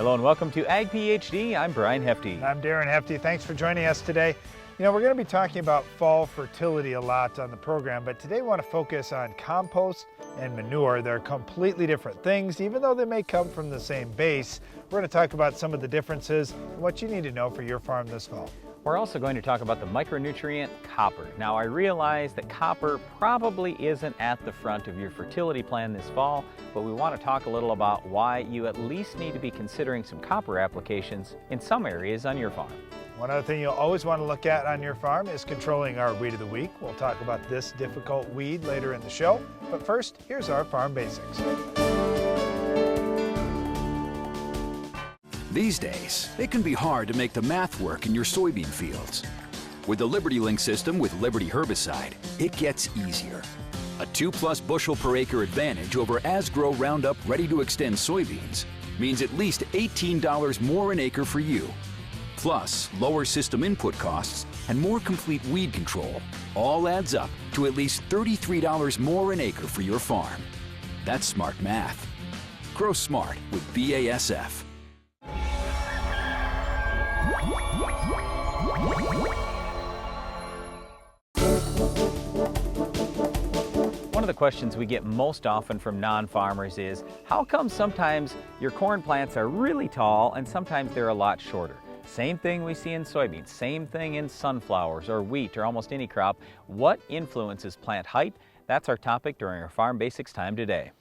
Hello and welcome to Ag PhD. I'm Brian Hefty. I'm Darren Hefty. Thanks for joining us today. You know, we're going to be talking about fall fertility a lot on the program, but today we want to focus on compost and manure. They're completely different things, even though they may come from the same base. We're going to talk about some of the differences and what you need to know for your farm this fall. We're also going to talk about the micronutrient copper. Now, I realize that copper probably isn't at the front of your fertility plan this fall, but we want to talk a little about why you at least need to be considering some copper applications in some areas on your farm. One other thing you'll always want to look at on your farm is controlling our weed of the week. We'll talk about this difficult weed later in the show, but first, here's our farm basics. These days, it can be hard to make the math work in your soybean fields. With the LibertyLink system with Liberty herbicide, it gets easier. A 2+ bushel per acre advantage over Asgrow Roundup Ready to Extend soybeans means at least $18 more an acre for you. Plus, lower system input costs and more complete weed control all adds up to at least $33 more an acre for your farm. That's smart math. Grow smart with BASF. One of the questions we get most often from non-farmers is, how come sometimes your corn plants are really tall and sometimes they're a lot shorter? Same thing we see in soybeans, same thing in sunflowers or wheat or almost any crop. What influences plant height? That's our topic during our Farm Basics time today.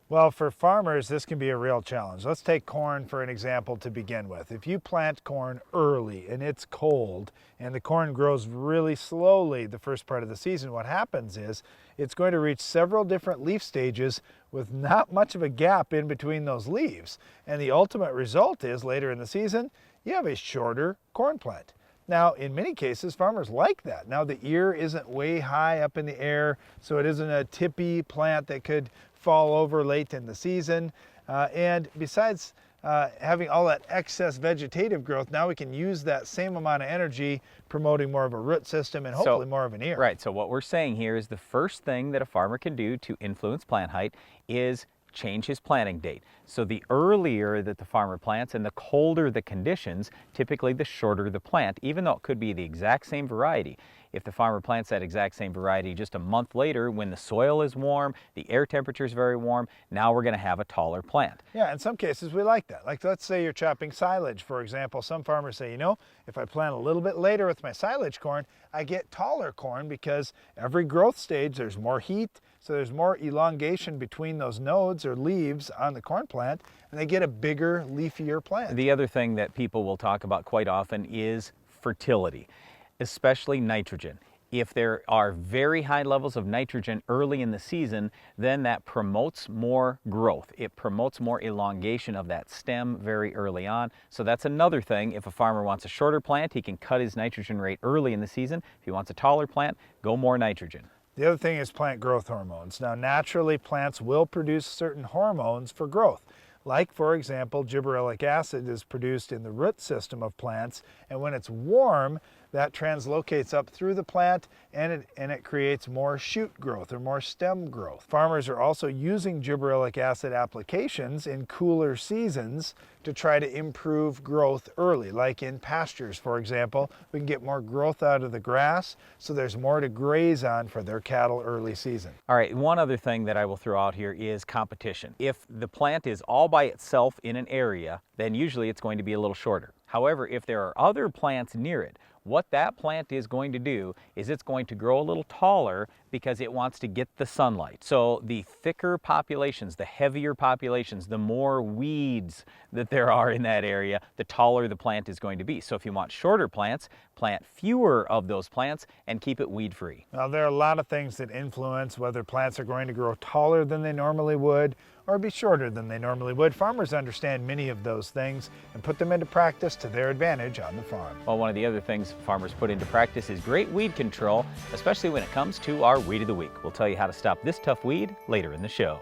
Well, for farmers, this can be a real challenge. Let's take corn for an example to begin with. If you plant corn early and it's cold and the corn grows really slowly the first part of the season, what happens is it's going to reach several different leaf stages with not much of a gap in between those leaves. And the ultimate result is later in the season, you have a shorter corn plant. Now, in many cases, farmers like that. Now, the ear isn't way high up in the air, so it isn't a tippy plant that could fall over late in the season. And besides having all that excess vegetative growth, now we can use that same amount of energy promoting more of a root system and hopefully more of an ear. Right, so what we're saying here is the first thing that a farmer can do to influence plant height is change his planting date. So the earlier that the farmer plants and the colder the conditions, typically the shorter the plant, even though it could be the exact same variety. If the farmer plants that exact same variety just a month later when the soil is warm, the air temperature is very warm, now we're going to have a taller plant. Yeah, in some cases we like that. Like let's say you're chopping silage, for example. Some farmers say, you know, if I plant a little bit later with my silage corn, I get taller corn because every growth stage there's more heat, so there's more elongation between those nodes or leaves on the corn plant, and they get a bigger, leafier plant. The other thing that people will talk about quite often is fertility, especially nitrogen. If there are very high levels of nitrogen early in the season, then that promotes more growth. It promotes more elongation of that stem very early on. So that's another thing. If a farmer wants a shorter plant, he can cut his nitrogen rate early in the season. If he wants a taller plant, go more nitrogen. The other thing is plant growth hormones. Now, naturally, plants will produce certain hormones for growth. Like, for example, gibberellic acid is produced in the root system of plants, and when it's warm, that translocates up through the plant and it creates more shoot growth or more stem growth. Farmers are also using gibberellic acid applications in cooler seasons to try to improve growth early. Like in pastures, for example, we can get more growth out of the grass, so there's more to graze on for their cattle early season. All right, one other thing that I will throw out here is competition. If the plant is all by itself in an area, then usually it's going to be a little shorter. However, if there are other plants near it, what that plant is going to do is it's going to grow a little taller because it wants to get the sunlight. So the thicker populations, the heavier populations, the more weeds that there are in that area, the taller the plant is going to be. So if you want shorter plants, plant fewer of those plants and keep it weed-free. Now, there are a lot of things that influence whether plants are going to grow taller than they normally would or be shorter than they normally would. Farmers understand many of those things and put them into practice to their advantage on the farm. Well, one of the other things farmers put into practice is great weed control, especially when it comes to our Weed of the Week. We'll tell you how to stop this tough weed later in the show.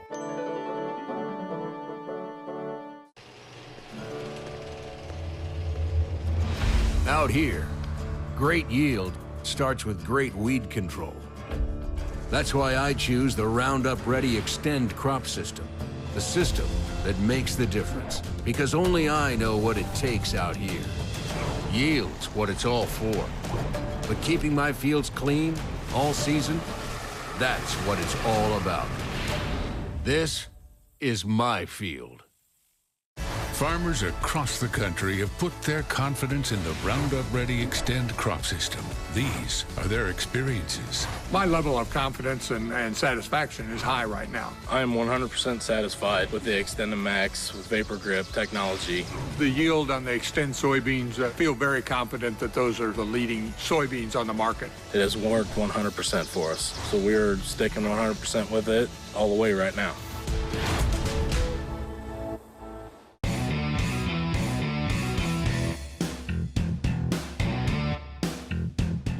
Out here, great yield starts with great weed control. That's why I choose the Roundup Ready Extend crop system. The system that makes the difference. Because only I know what it takes out here. Yield's what it's all for. But keeping my fields clean all season, that's what it's all about. This is my field. Farmers across the country have put their confidence in the Roundup Ready Extend crop system. These are their experiences. My level of confidence and satisfaction is high right now. I am 100% satisfied with the XtendiMax with Vapor Grip technology. The yield on the Xtend soybeans, I feel very confident that those are the leading soybeans on the market. It has worked 100% for us. So we're sticking 100% with it all the way right now.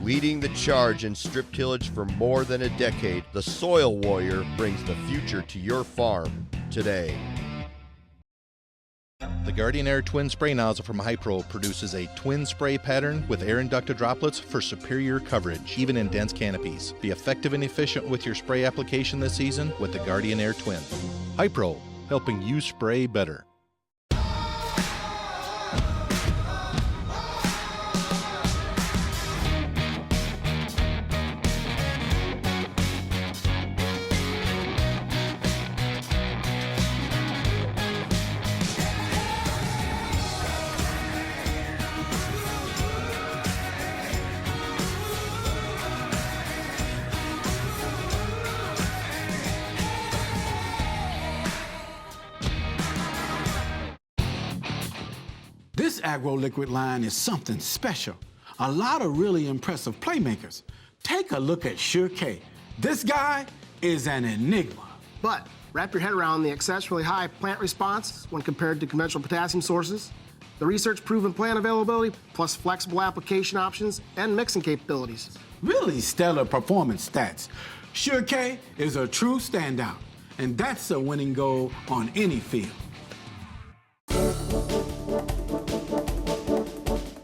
Leading the charge in strip tillage for more than a decade, the Soil Warrior brings the future to your farm today. The Guardian Air Twin Spray Nozzle from Hypro produces a twin spray pattern with air-inducted droplets for superior coverage, even in dense canopies. Be effective and efficient with your spray application this season with the Guardian Air Twin. Hypro, helping you spray better. This AgroLiquid line is something special. A lot of really impressive playmakers. Take a look at Sure K. This guy is an enigma. But wrap your head around the exceptionally high plant response when compared to conventional potassium sources, the research-proven plant availability, plus flexible application options and mixing capabilities. Really stellar performance stats. Sure K is a true standout, and that's a winning goal on any field.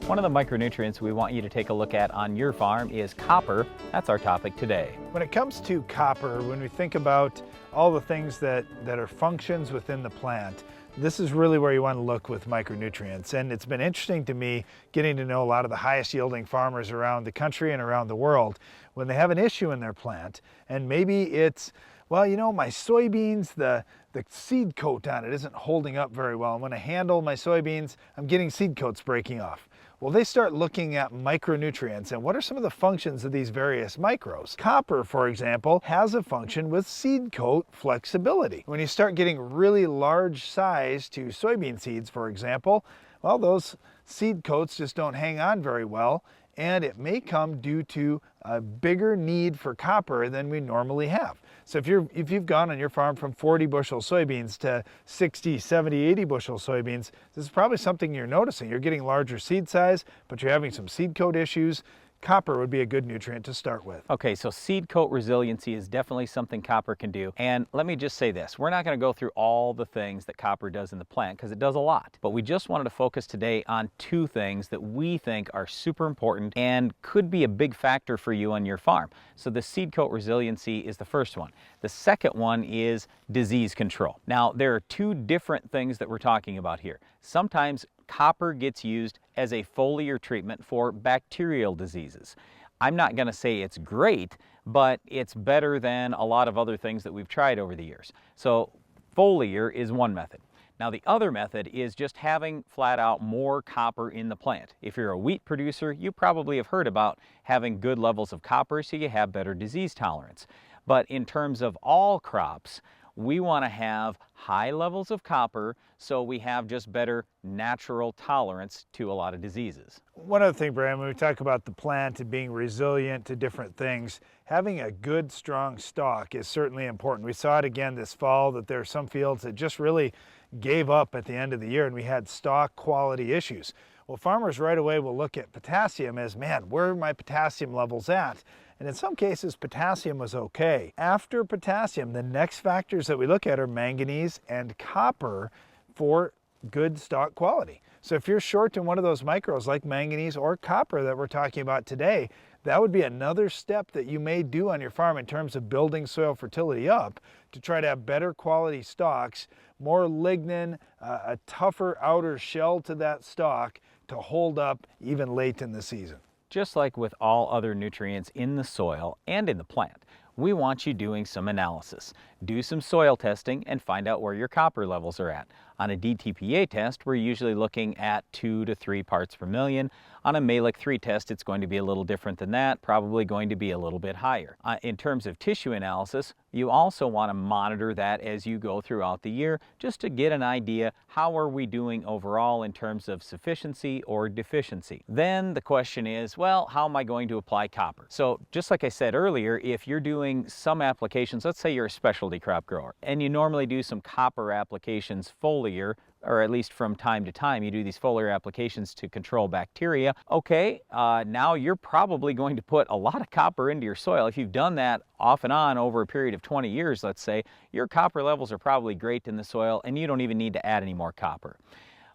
One of the micronutrients we want you to take a look at on your farm is copper. That's our topic today. When it comes to copper, when we think about all the things that are functions within the plant, this is really where you want to look with micronutrients. And it's been interesting to me getting to know a lot of the highest yielding farmers around the country and around the world when they have an issue in their plant. And maybe it's, well, you know, my soybeans, the seed coat on it isn't holding up very well. And when I handle my soybeans, I'm getting seed coats breaking off. Well, they start looking at micronutrients and what are some of the functions of these various micros. Copper, for example, has a function with seed coat flexibility. When you start getting really large size to soybean seeds, for example, well, those seed coats just don't hang on very well, and it may come due to a bigger need for copper than we normally have. So if you've gone on your farm from 40 bushel soybeans to 60, 70, 80 bushel soybeans, this is probably something you're noticing. You're getting larger seed size, but you're having some seed coat issues. Copper would be a good nutrient to start with. Okay, so seed coat resiliency is definitely something copper can do. And let me just say this, we're not going to go through all the things that copper does in the plant because it does a lot. But we just wanted to focus today on two things that we think are super important and could be a big factor for you on your farm. So the seed coat resiliency is the first one. The second one is disease control. Now, there are two different things that we're talking about here. Sometimes copper gets used as a foliar treatment for bacterial diseases. I'm not going to say it's great, but it's better than a lot of other things that we've tried over the years. So foliar is one method. Now the other method is just having flat out more copper in the plant. If you're a wheat producer, you probably have heard about having good levels of copper so you have better disease tolerance. But in terms of all crops, we want to have high levels of copper so we have just better natural tolerance to a lot of diseases. One other thing, Brian, when we talk about the plant and being resilient to different things, having a good, strong stalk is certainly important. We saw it again this fall that there are some fields that just really gave up at the end of the year and we had stalk quality issues. Well, farmers right away will look at potassium as, man, where are my potassium levels at? And in some cases, potassium was okay. After potassium, the next factors that we look at are manganese and copper for good stalk quality. So if you're short in one of those micros like manganese or copper that we're talking about today, that would be another step that you may do on your farm in terms of building soil fertility up to try to have better quality stalks, more lignin, a tougher outer shell to that stalk to hold up even late in the season. Just like with all other nutrients in the soil and in the plant, we want you doing some analysis. Do some soil testing and find out where your copper levels are at. On a DTPA test, we're usually looking at 2 to 3 parts per million. On a Mehlich 3 test, it's going to be a little different than that, probably going to be a little bit higher. In terms of tissue analysis, you also want to monitor that as you go throughout the year, just to get an idea, how are we doing overall in terms of sufficiency or deficiency. Then the question is, well, how am I going to apply copper? So just like I said earlier, if you're doing some applications, let's say you're a specialty crop grower, and you normally do some copper applications foliar, or at least from time to time, you do these foliar applications to control bacteria. Okay, now you're probably going to put a lot of copper into your soil. If you've done that off and on over a period of 20 years, let's say, your copper levels are probably great in the soil and you don't even need to add any more copper.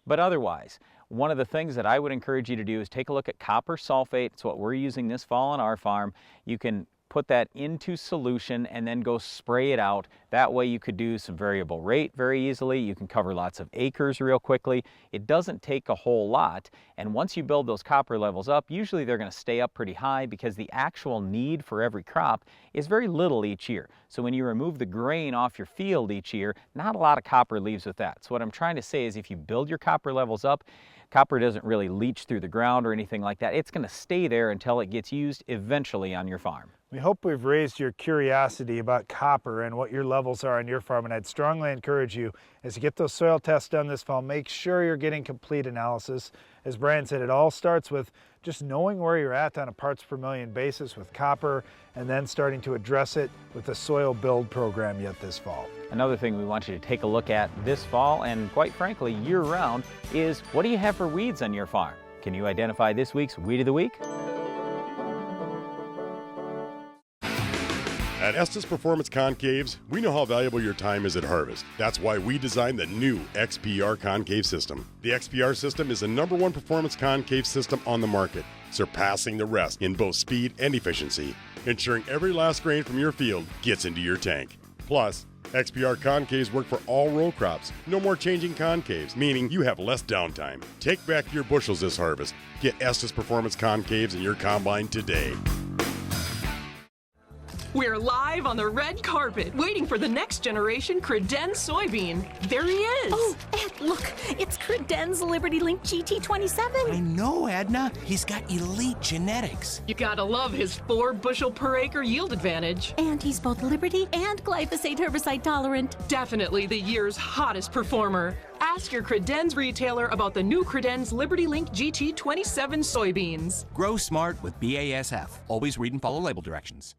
But otherwise, one of the things that I would encourage you to do is take a look at copper sulfate. It's what we're using this fall on our farm. You can put that into solution and then go spray it out. That way you could do some variable rate very easily. You can cover lots of acres real quickly. It doesn't take a whole lot, and once you build those copper levels up, usually they're going to stay up pretty high because the actual need for every crop is very little each year. So when you remove the grain off your field each year, not a lot of copper leaves with that. So what I'm trying to say is if you build your copper levels up, copper doesn't really leach through the ground or anything like that. It's going to stay there until it gets used eventually on your farm. We hope we've raised your curiosity about copper and what your levels are on your farm, and I'd strongly encourage you, as you get those soil tests done this fall, make sure you're getting complete analysis. As Brian said, it all starts with just knowing where you're at on a parts per million basis with copper, and then starting to address it with the soil build program yet this fall. Another thing we want you to take a look at this fall, and quite frankly year-round, is what do you have for weeds on your farm? Can you identify this week's Weed of the Week? At Estes Performance Concaves, we know how valuable your time is at harvest. That's why we designed the new XPR concave system. The XPR system is the #1 performance concave system on the market, surpassing the rest in both speed and efficiency, ensuring every last grain from your field gets into your tank. Plus, XPR concaves work for all row crops. No more changing concaves, meaning you have less downtime. Take back your bushels this harvest. Get Estes Performance Concaves in your combine today. We're live on the red carpet, waiting for the next generation Credenz soybean. There he is. Oh, Ed, look, it's Credenz LibertyLink GT27. I know, Edna. He's got elite genetics. You gotta love his 4 bushel per acre yield advantage. And he's both Liberty and glyphosate herbicide tolerant. Definitely the year's hottest performer. Ask your Credenz retailer about the new Credenz LibertyLink GT27 soybeans. Grow smart with BASF. Always read and follow label directions.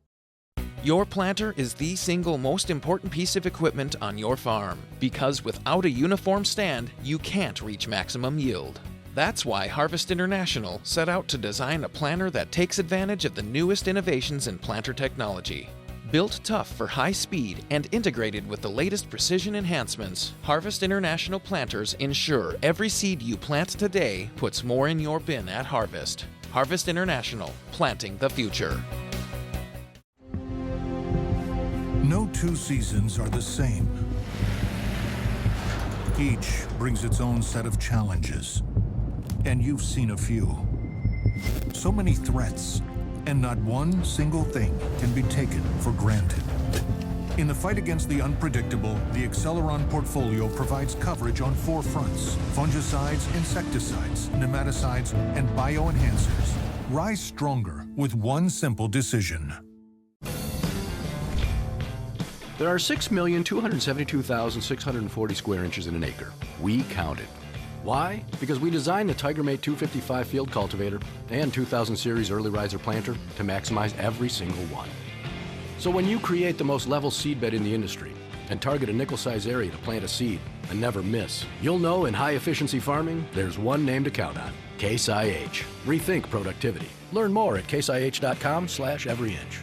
Your planter is the single most important piece of equipment on your farm, because without a uniform stand, you can't reach maximum yield. That's why Harvest International set out to design a planter that takes advantage of the newest innovations in planter technology. Built tough for high speed and integrated with the latest precision enhancements, Harvest International planters ensure every seed you plant today puts more in your bin at harvest. Harvest International, planting the future. No 2 seasons are the same. Each brings its own set of challenges, and you've seen a few. So many threats, and not one single thing can be taken for granted. In the fight against the unpredictable, the Acceleron portfolio provides coverage on 4 fronts: fungicides, insecticides, nematicides, and bioenhancers. Rise stronger with one simple decision. There are 6,272,640 square inches in an acre. We counted. Why? Because we designed the TigerMate 255 field cultivator and 2000 series early riser planter to maximize every single one. So when you create the most level seed bed in the industry and target a nickel size area to plant a seed and never miss, you'll know in high efficiency farming, there's one name to count on: Case IH. Rethink productivity. Learn more at caseih.com/everyinch.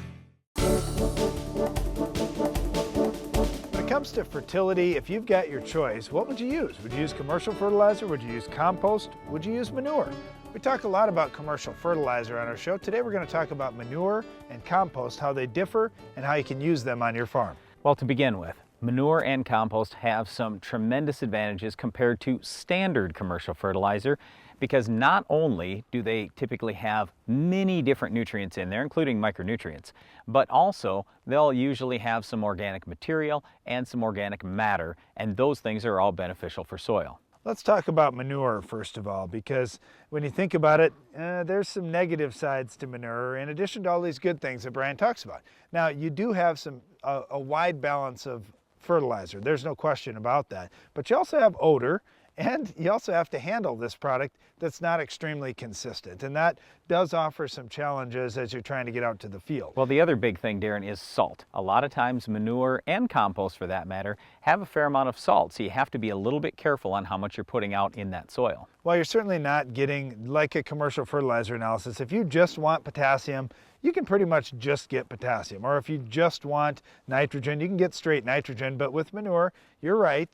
When it comes to fertility, if you've got your choice, what would you use? Would you use commercial fertilizer? Would you use compost? Would you use manure? We talk a lot about commercial fertilizer on our show. Today we're going to talk about manure and compost, how they differ and how you can use them on your farm. Well, to begin with, manure and compost have some tremendous advantages compared to standard commercial fertilizer, because not only do they typically have many different nutrients in there, including micronutrients, but also they'll usually have some organic material and some organic matter, and those things are all beneficial for soil. Let's talk about manure first of all, because when you think about it, there's some negative sides to manure in addition to all these good things that Brian talks about. Now, you do have a wide balance of fertilizer. There's no question about that. But you also have odor, and you also have to handle this product that's not extremely consistent. And that does offer some challenges as you're trying to get out to the field. Well, the other big thing, Darren, is salt. A lot of times manure and compost, for that matter, have a fair amount of salt. So you have to be a little bit careful on how much you're putting out in that soil. Well, you're certainly not getting like a commercial fertilizer analysis. If you just want potassium, you can pretty much just get potassium. Or if you just want nitrogen, you can get straight nitrogen. But with manure, you're right.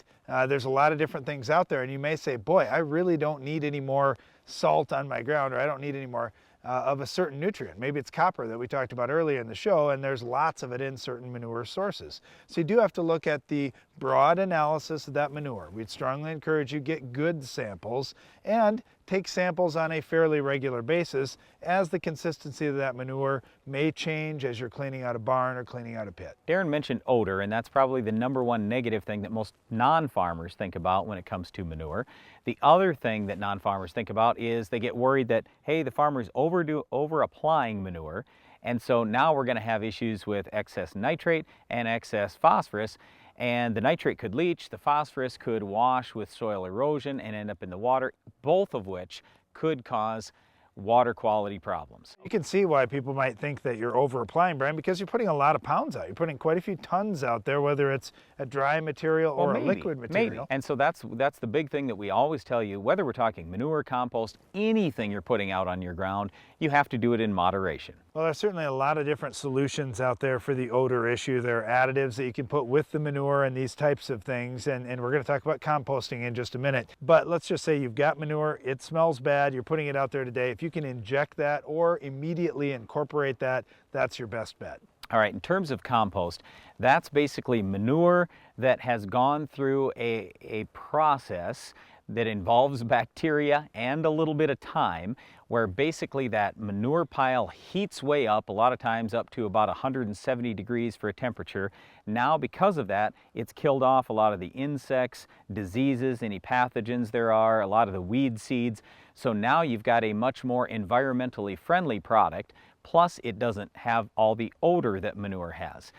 There's a lot of different things out there. And you may say, boy, I really don't need any more salt on my ground, or I don't need any more of a certain nutrient. Maybe it's copper that we talked about earlier in the show, and there's lots of it in certain manure sources. So you do have to look at the broad analysis of that manure. We'd strongly encourage you get good samples and take samples on a fairly regular basis, as the consistency of that manure may change as you're cleaning out a barn or cleaning out a pit. Darren mentioned odor, and that's probably the _1 negative thing that most non-farmers think about when it comes to manure. The other thing that non-farmers think about is they get worried that, hey, the farmer's over applying manure, and so now we're going to have issues with excess nitrate and excess phosphorus. And the nitrate could leach, the phosphorus could wash with soil erosion and end up in the water, both of which could cause water quality problems. You can see why people might think that you're over applying, Brian, because you're putting a lot of pounds out. You're putting quite a few tons out there, whether it's a dry material or a liquid material. Maybe. And so that's the big thing that we always tell you, whether we're talking manure, compost, anything you're putting out on your ground, you have to do it in moderation. Well, there's certainly a lot of different solutions out there for the odor issue. There are additives that you can put with the manure and these types of things, and we're going to talk about composting in just a minute. But let's just say you've got manure, it smells bad, you're putting it out there today. If you can inject that or immediately incorporate that, that's your best bet. All right, in terms of compost, that's basically manure that has gone through a process that involves bacteria and a little bit of time, where basically that manure pile heats way up, a lot of times up to about 170 degrees for a temperature. Now, because of that, it's killed off a lot of the insects, diseases, any pathogens there are, a lot of the weed seeds. So now you've got a much more environmentally friendly product, plus it doesn't have all the odor that manure has.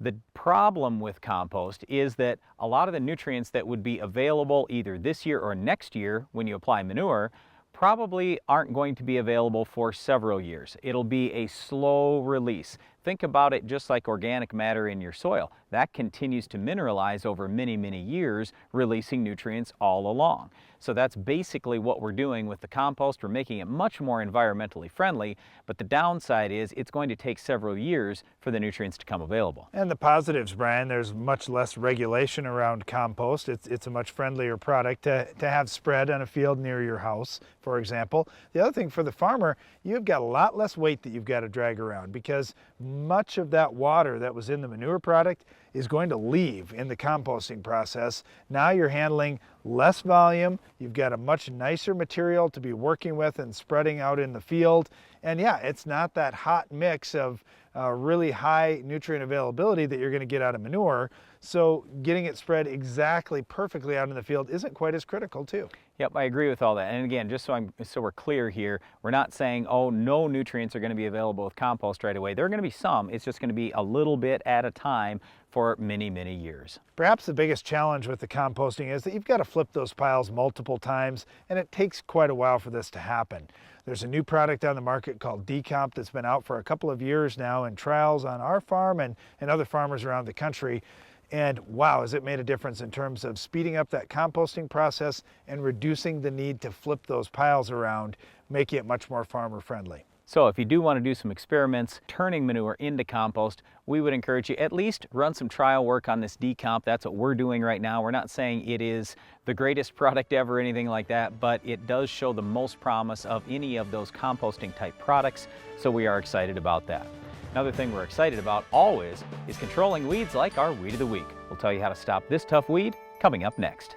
The problem with compost is that a lot of the nutrients that would be available either this year or next year when you apply manure probably aren't going to be available for several years. It'll be a slow release. Think about it just like organic matter in your soil. That continues to mineralize over many, many years, releasing nutrients all along. So that's basically what we're doing with the compost. We're making it much more environmentally friendly, but the downside is it's going to take several years for the nutrients to come available. And the positives, Brian, there's much less regulation around compost. It's a much friendlier product to have spread on a field near your house, for example. The other thing for the farmer, you've got a lot less weight that you've got to drag around, because much of that water that was in the manure product is going to leave in the composting process. Now you're handling less volume, you've got a much nicer material to be working with and spreading out in the field. And yeah, it's not that hot mix of really high nutrient availability that you're going to get out of manure. So getting it spread exactly perfectly out in the field isn't quite as critical too. Yep, I agree with all that. And again, just so we're clear here, we're not saying, oh, no nutrients are going to be available with compost right away. There are going to be some. It's just going to be a little bit at a time for many, many years. Perhaps the biggest challenge with the composting is that you've got to flip those piles multiple times, and it takes quite a while for this to happen. There's a new product on the market called Decomp that's been out for a couple of years now in trials on our farm and other farmers around the country. And wow, has it made a difference in terms of speeding up that composting process and reducing the need to flip those piles around, making it much more farmer friendly. So if you do want to do some experiments turning manure into compost, we would encourage you at least run some trial work on this decomp. That's what we're doing right now. We're not saying it is the greatest product ever or anything like that, but it does show the most promise of any of those composting type products, so we are excited about that. Another thing we're excited about always is controlling weeds like our Weed of the Week. We'll tell you how to stop this tough weed coming up next.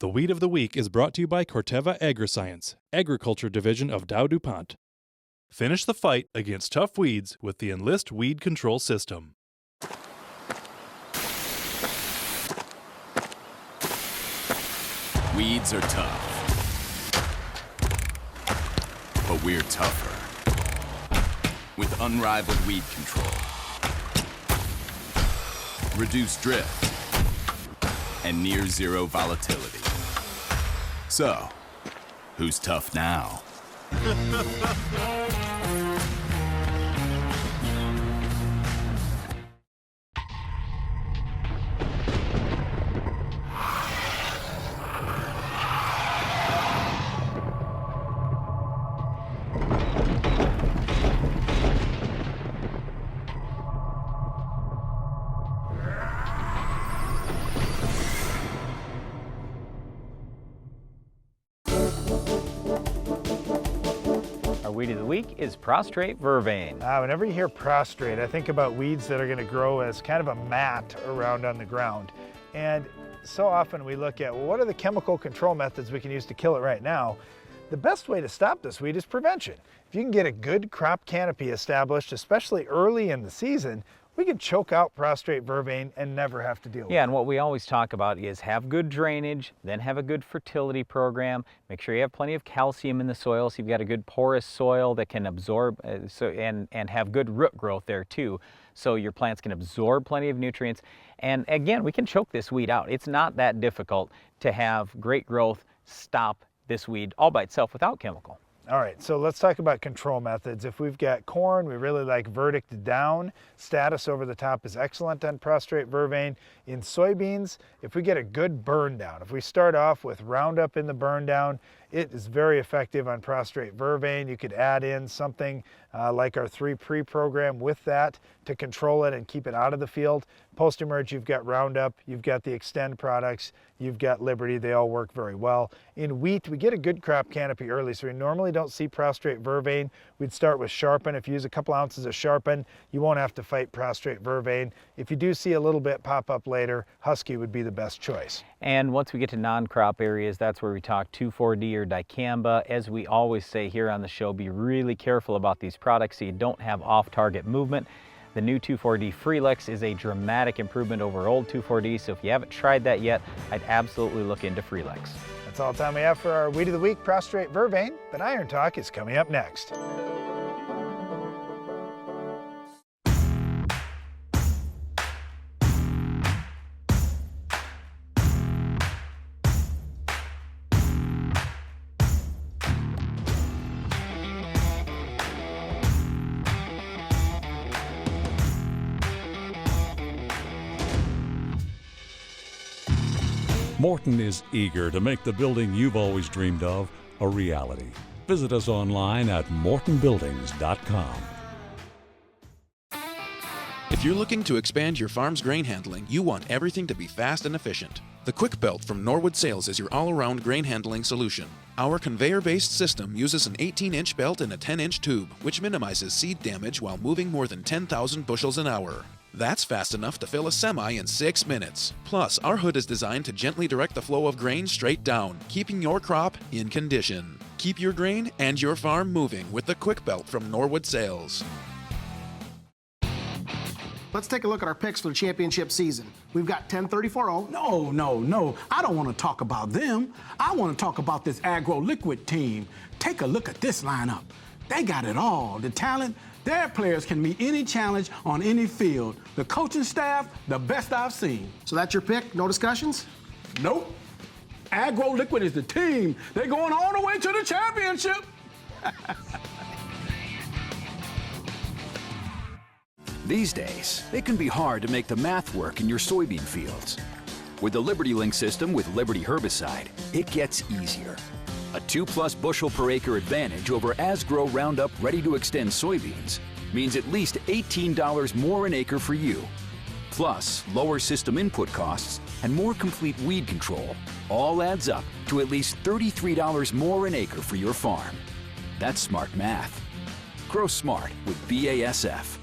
The Weed of the Week is brought to you by Corteva Agriscience, Agriculture Division of Dow DuPont. Finish the fight against tough weeds with the Enlist Weed Control System. Weeds are tough, but we're tougher. With unrivaled weed control, reduced drift, and near zero volatility. So, who's tough now? Weed of the Week is prostrate vervain. Whenever you hear prostrate, I think about weeds that are going to grow as kind of a mat around on the ground. And so often we look at, well, what are the chemical control methods we can use to kill it right now? The best way to stop this weed is prevention. If you can get a good crop canopy established, especially early in the season, we can choke out prostrate vervain and never have to deal with it. Yeah, and what we always talk about is have good drainage, then have a good fertility program. Make sure you have plenty of calcium in the soil, so you've got a good porous soil that can absorb, and have good root growth there too, so your plants can absorb plenty of nutrients. And again, we can choke this weed out. It's not that difficult to have great growth, stop this weed all by itself without chemical. All right, so let's talk about control methods. If we've got corn, we really like verdict down. Status over the top is excellent on prostrate vervain. In soybeans, if we get a good burn down, if we start off with Roundup in the burn down, it is very effective on prostrate vervain. You could add in something like our 3-Pre program with that to control it and keep it out of the field. Post-emerge, you've got Roundup, you've got the Extend products, you've got Liberty. They all work very well. In wheat, we get a good crop canopy early, so we normally don't see prostrate vervain. We'd start with Sharpen. If you use a couple ounces of Sharpen, you won't have to fight prostrate vervain. If you do see a little bit pop up later, Husky would be the best choice. And once we get to non-crop areas, that's where we talk 2,4-D or dicamba. As we always say here on the show, be really careful about these products so you don't have off-target movement. The new 2,4-D Freelix is a dramatic improvement over old 2,4-D, so if you haven't tried that yet, I'd absolutely look into Freelix. That's all the time we have for our Weed of the Week, prostrate vervain, but Iron Talk is coming up next. Morton is eager to make the building you've always dreamed of a reality. Visit us online at mortonbuildings.com. If you're looking to expand your farm's grain handling, you want everything to be fast and efficient. The Quick Belt from Norwood Sales is your all-around grain handling solution. Our conveyor-based system uses an 18-inch belt and a 10-inch tube, which minimizes seed damage while moving more than 10,000 bushels an hour. That's fast enough to fill a semi in 6 minutes. Plus, our hood is designed to gently direct the flow of grain straight down, keeping your crop in condition. Keep your grain and your farm moving with the Quick Belt from Norwood Sales. Let's take a look at our picks for the championship season. We've got 10-34-0. No. I don't want to talk about them. I want to talk about this Agro Liquid team. Take a look at this lineup. They got it all. The talent, their players can meet any challenge on any field. The coaching staff, the best I've seen. So that's your pick? No discussions? Nope. Agro Liquid is the team. They're going all the way to the championship. These days, it can be hard to make the math work in your soybean fields. With the LibertyLink system with Liberty herbicide, it gets easier. A 2+ bushel per acre advantage over Asgrow Roundup Ready to Extend soybeans means at least $18 more an acre for you. Plus, lower system input costs and more complete weed control all adds up to at least $33 more an acre for your farm. That's smart math. Grow smart with BASF.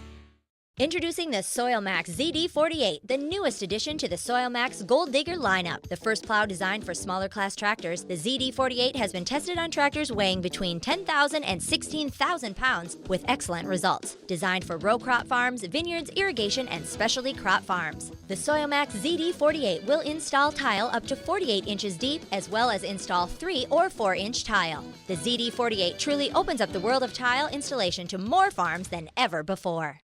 Introducing the SoilMax ZD48, the newest addition to the SoilMax Gold Digger lineup. The first plow designed for smaller class tractors, the ZD48 has been tested on tractors weighing between 10,000 and 16,000 pounds with excellent results. Designed for row crop farms, vineyards, irrigation, and specialty crop farms. The SoilMax ZD48 will install tile up to 48 inches deep, as well as install 3 or 4-inch tile. The ZD48 truly opens up the world of tile installation to more farms than ever before.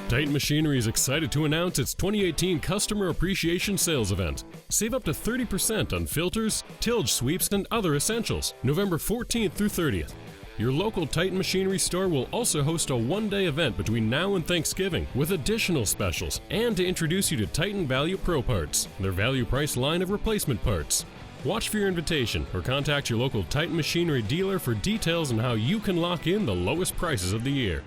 Titan Machinery is excited to announce its 2018 Customer Appreciation Sales Event. Save up to 30% on filters, tillage sweeps, and other essentials, November 14th through 30th. Your local Titan Machinery store will also host a one-day event between now and Thanksgiving with additional specials and to introduce you to Titan Value Pro Parts, their value price line of replacement parts. Watch for your invitation or contact your local Titan Machinery dealer for details on how you can lock in the lowest prices of the year.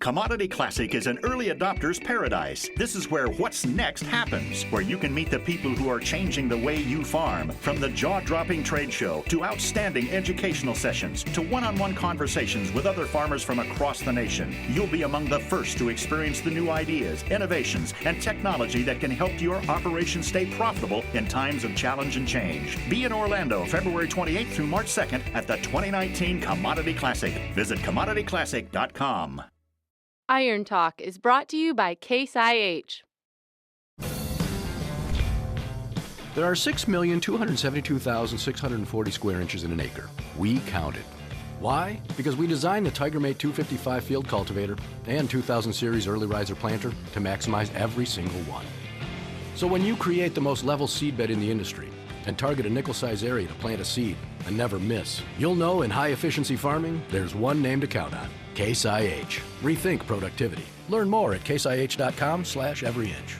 Commodity Classic is an early adopter's paradise. This is where what's next happens, where you can meet the people who are changing the way you farm. From the jaw-dropping trade show to outstanding educational sessions to one-on-one conversations with other farmers from across the nation, you'll be among the first to experience the new ideas, innovations, and technology that can help your operation stay profitable in times of challenge and change. Be in Orlando, February 28th through March 2nd at the 2019 Commodity Classic. Visit commodityclassic.com. Iron Talk is brought to you by Case IH. There are 6,272,640 square inches in an acre. We counted. Why? Because we designed the TigerMate 255 field cultivator and 2000 series early riser planter to maximize every single one. So when you create the most level seed bed in the industry and target a nickel-size area to plant a seed and never miss, you'll know in high-efficiency farming, there's one name to count on. Case IH. Rethink productivity. Learn more at caseih.com/everyinch.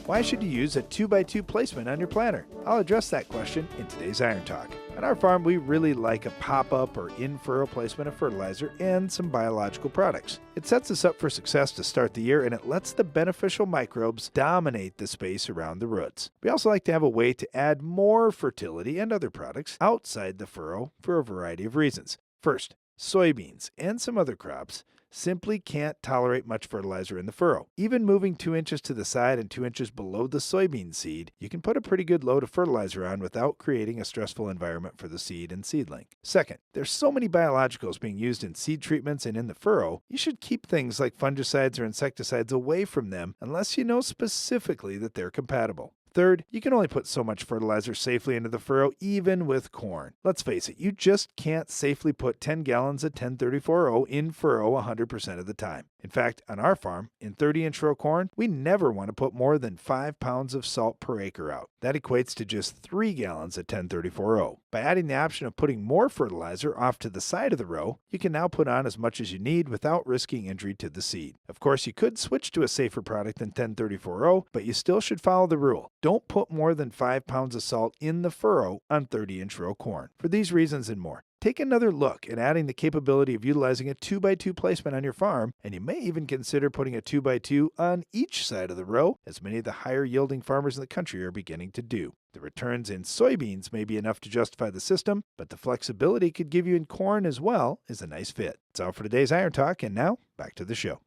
Why should you use a 2x2 placement on your planter? I'll address that question in today's Iron Talk. On our farm, we really like a pop-up or in-furrow placement of fertilizer and some biological products. It sets us up for success to start the year, and it lets the beneficial microbes dominate the space around the roots. We also like to have a way to add more fertility and other products outside the furrow for a variety of reasons. First, soybeans and some other crops simply can't tolerate much fertilizer in the furrow. Even moving 2 inches to the side and 2 inches below the soybean seed, you can put a pretty good load of fertilizer on without creating a stressful environment for the seed and seedling. Second, there's so many biologicals being used in seed treatments and in the furrow, you should keep things like fungicides or insecticides away from them unless you know specifically that they're compatible. Third, you can only put so much fertilizer safely into the furrow, even with corn. Let's face it, you just can't safely put 10 gallons of 1034O in furrow 100% of the time. In fact, on our farm, in 30-inch row corn, we never want to put more than 5 pounds of salt per acre out. That equates to just 3 gallons of 1034O. By adding the option of putting more fertilizer off to the side of the row, you can now put on as much as you need without risking injury to the seed. Of course, you could switch to a safer product than 1034O, but you still should follow the rule. Don't put more than 5 pounds of salt in the furrow on 30-inch row corn. For these reasons and more, take another look at adding the capability of utilizing a 2x2 placement on your farm, and you may even consider putting a 2x2 on each side of the row, as many of the higher yielding farmers in the country are beginning to do. The returns in soybeans may be enough to justify the system, but the flexibility it could give you in corn as well is a nice fit. That's all for today's Iron Talk, and now back to the show.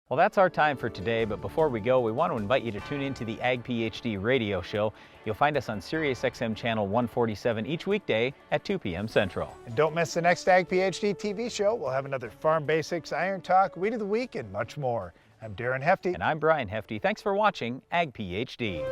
Well, that's our time for today, but before we go, we want to invite you to tune in to the Ag PhD radio show. You'll find us on SiriusXM channel 147 each weekday at 2 p.m. Central. And don't miss the next Ag PhD TV show. We'll have another Farm Basics, Iron Talk, Weed of the Week, and much more. I'm Darren Hefty. And I'm Brian Hefty. Thanks for watching Ag PhD.